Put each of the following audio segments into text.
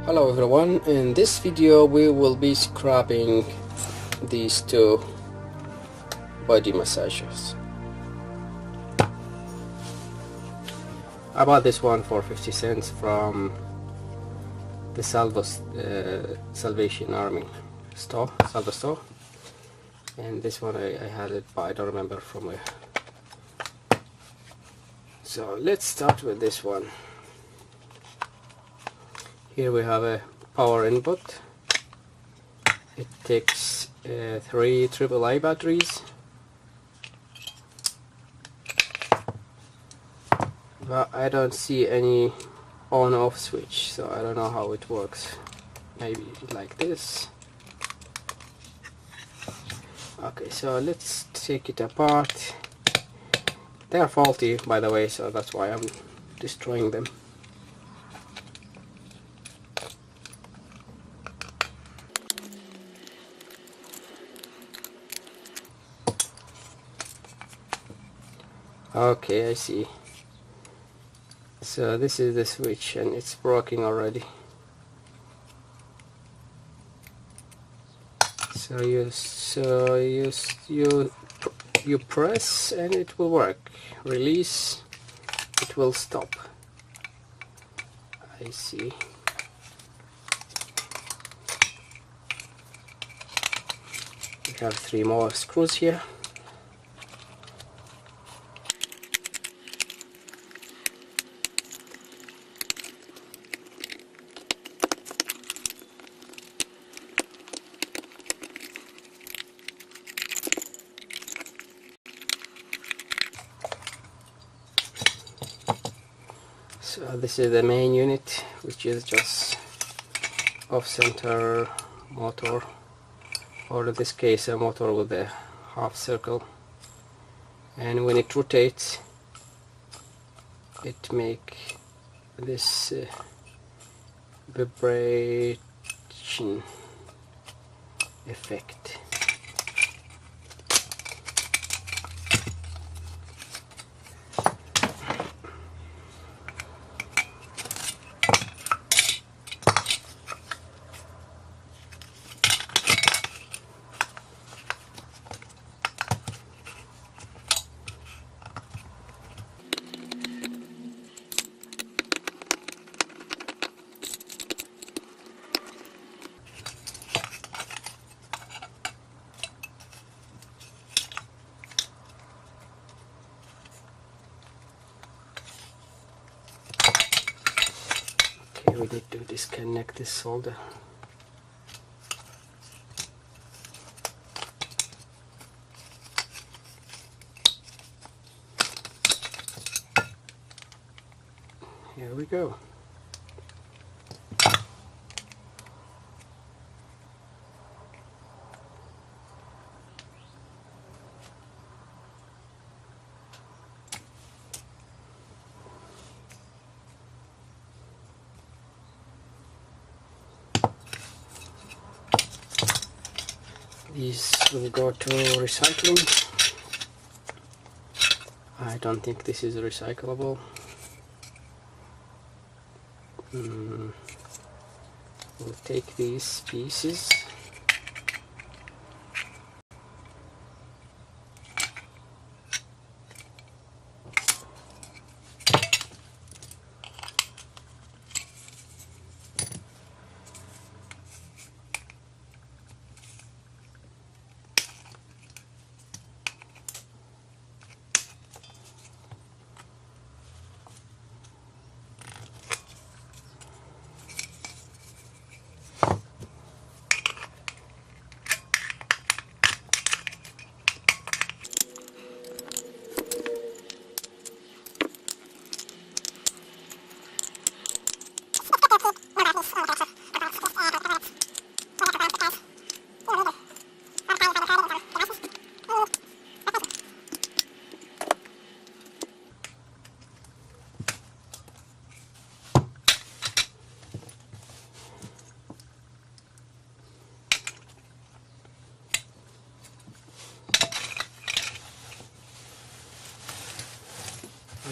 Hello everyone, in this video we will be scrubbing these two body massagers. I bought this one for 50 cents from the Salvation Army store, Salva store, and this one I had it, but I don't remember from where. So let's start with this one. Here we have a power input. It takes 3 AAA batteries, but I don't see any on-off switch, so I don't know how it works. Maybe like this. Okay, so let's take it apart. They are faulty, by the way, so that's why I'm destroying them. Okay, I see. So this is the switch and it's broken already. So you press and it will work. Release, it will stop. I see. We have 3 more screws here. So this is the main unit, which is just off-center motor, or in this case a motor with a half circle, and when it rotates it makes this vibration effect. We need to disconnect this solder. Here we go. These will go to recycling. I don't think this is recyclable. We'll take these pieces.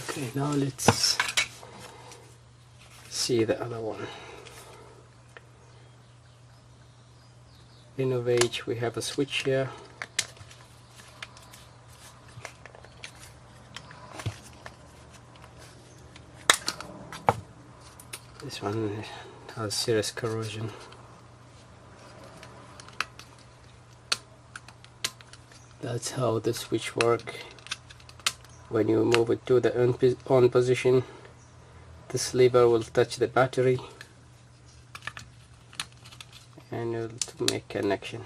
Okay, now let's see the other one. Innovate, we have a switch here. This one has serious corrosion. That's how the switch works. When you move it to the on position, this lever will touch the battery and it will make connection.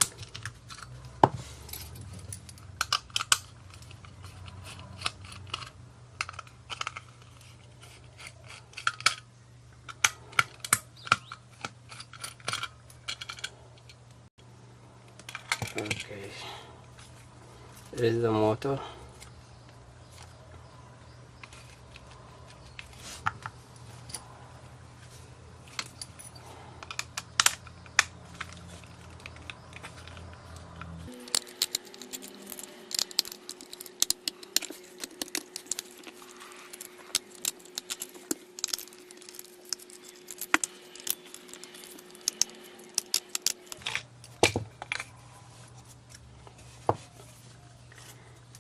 Okay, there is the motor.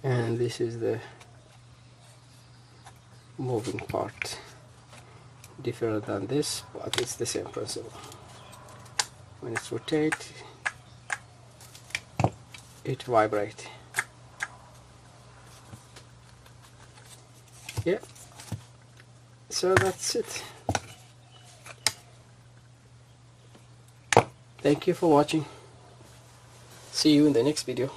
And this is the moving part, different than this, but it's the same principle. When it's rotate, it vibrate. Yeah, so that's it. Thank you for watching. See you in the next video.